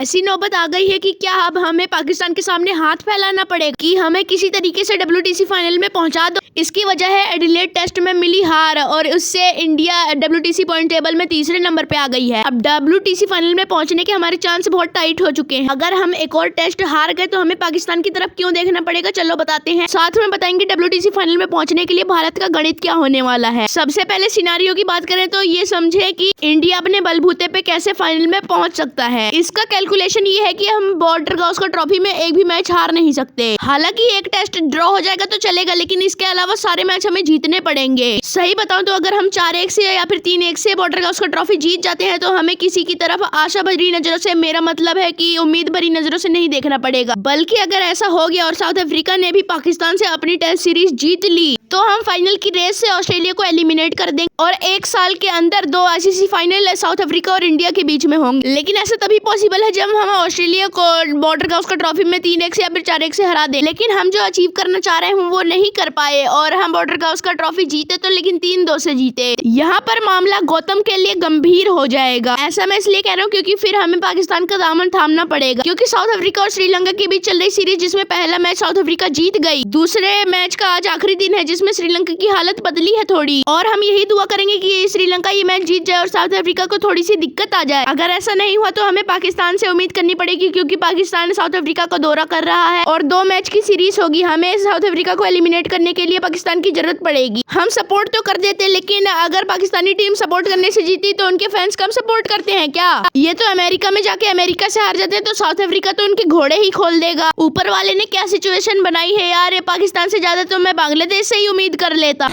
ऐसी नौबत आ गई है कि क्या अब हमें पाकिस्तान के सामने हाथ फैलाना पड़ेगा कि हमें किसी तरीके से WTC फाइनल में पहुंचा दो। इसकी वजह है एडिलेड टेस्ट में मिली हार और उससे इंडिया WTC पॉइंट टेबल में तीसरे नंबर पे आ गई है। अब WTC फाइनल में पहुंचने के हमारे चांस बहुत टाइट हो चुके हैं। अगर हम एक और टेस्ट हार गए तो हमें पाकिस्तान की तरफ क्यों देखना पड़ेगा, चलो बताते हैं। साथ में बताएंगे WTC फाइनल में पहुंचने के लिए भारत का गणित क्या होने वाला है। सबसे पहले सिनारियो की बात करें तो ये समझे कि इंडिया अपने बलबूते पे कैसे फाइनल में पहुंच सकता है। इसका कैलकुलेशन ये है कि हम बॉर्डर गावस्कर ट्रॉफी में एक भी मैच हार नहीं सकते। हालांकि एक टेस्ट ड्रॉ हो जाएगा तो चलेगा, लेकिन इसके अलावा सारे मैच हमें जीतने पड़ेंगे। सही बताऊं तो अगर हम 4-1 से या फिर 3-1 से बॉर्डर गावस्कर ट्रॉफी जीत जाते हैं तो हमें किसी की तरफ आशा भरी नजरों से, मेरा मतलब है कि उम्मीद भरी नजरों से नहीं देखना पड़ेगा। बल्कि अगर ऐसा हो गया और साउथ अफ्रीका ने भी पाकिस्तान से अपनी टेस्ट सीरीज जीत ली तो हम फाइनल की रेस से ऑस्ट्रेलिया को एलिमिनेट कर देंगे और एक साल के अंदर 2 ICC फाइनल साउथ अफ्रीका और इंडिया के बीच में होंगे। लेकिन ऐसा तभी पॉसिबल है जब हम ऑस्ट्रेलिया को बॉर्डर गावस्कर ट्रॉफी में 3-1 से या फिर 4-1 से हरा दें। लेकिन हम जो अचीव करना चाह रहे हैं वो नहीं कर पाए और हम बॉर्डर गावस्कर ट्रॉफी जीते तो लेकिन 3-2 से जीते। यहाँ पर मामला गौतम के लिए गंभीर हो जाएगा। ऐसा मैं इसलिए कह रहा हूँ क्योंकि फिर हमें पाकिस्तान का दामन थामना पड़ेगा, क्योंकि साउथ अफ्रीका और श्रीलंका के बीच चल रही सीरीज जिसमें पहला मैच साउथ अफ्रीका जीत गई, दूसरे मैच का आज आखिरी दिन है जिसमें श्रीलंका की हालत बदली है थोड़ी, और हम यही दुआ करेंगे कि श्रीलंका ये मैच जीत जाए और साउथ अफ्रीका को थोड़ी सी दिक्कत आ जाए। अगर ऐसा नहीं हुआ तो हमें पाकिस्तान से उम्मीद करनी पड़ेगी, क्योंकि पाकिस्तान साउथ अफ्रीका का दौरा कर रहा है और 2 मैच की सीरीज होगी। हमें साउथ अफ्रीका को एलिमिनेट करने के लिए पाकिस्तान की जरूरत पड़ेगी। हम सपोर्ट तो कर देते, लेकिन अगर पाकिस्तानी टीम सपोर्ट करने से जीती तो उनके फैंस कम सपोर्ट करते हैं क्या? ये तो अमेरिका में जाके अमेरिका से हार जाते हैं तो साउथ अफ्रीका तो उनके घोड़े ही खोल देगा। ऊपर वाले ने क्या सिचुएशन बनाई है यार, ये पाकिस्तान से ज्यादा तो मैं बांग्लादेश से ही उम्मीद कर लेता।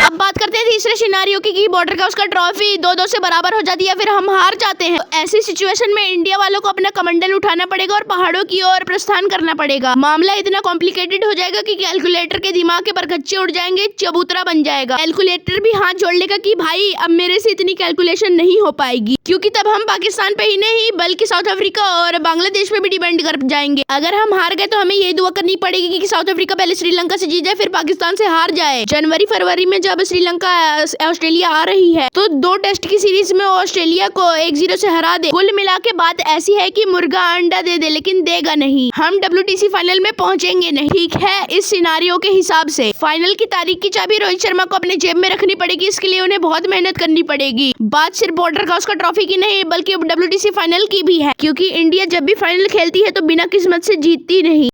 अब बात करते हैं तीसरे सिनारियो की बॉर्डर गावस्कर ट्रॉफी 2-2 से बराबर हो जाती है या फिर हम हार जाते हैं। तो ऐसी सिचुएशन में इंडिया वालों को अपना कमंडल उठाना पड़ेगा और पहाड़ों की ओर प्रस्थान करना पड़ेगा। मामला इतना कॉम्प्लिकेटेड हो जाएगा कि कैलकुलेटर के दिमाग के परखच्चे उड़ जाएंगे, चबूतरा बन जाएगा। कैलकुलेटर भी हाथ जोड़ लेगा कि भाई अब मेरे से इतनी कैलकुलेशन नहीं हो पाएगी, क्योंकि तब हम पाकिस्तान पे ही नहीं बल्कि साउथ अफ्रीका और बांग्लादेश पे भी डिपेंड कर जाएंगे। अगर हम हार गए तो हमें यही दुआ करनी पड़ेगी कि साउथ अफ्रीका पहले श्रीलंका से जीत जाए फिर पाकिस्तान से हार जाए। जनवरी-फरवरी में जब श्रीलंका ऑस्ट्रेलिया आ रही है तो 2 टेस्ट की सीरीज में ऑस्ट्रेलिया को 1-0 से हरा दे। कुल मिला के बात ऐसी है कि मुर्गा अंडा दे दे लेकिन देगा नहीं। हम WTC फाइनल में पहुंचेंगे नहीं, ठीक है? इस सिनारियो के हिसाब से फाइनल की तारीख की चाबी रोहित शर्मा को अपने जेब में रखनी पड़ेगी। इसके लिए उन्हें बहुत मेहनत करनी पड़ेगी। बात सिर्फ बॉर्डर गावस्कर ट्रॉफी की नहीं बल्कि WTC फाइनल की भी है, क्योंकि इंडिया जब भी फाइनल खेलती है तो बिना किस्मत से जीतती नहीं।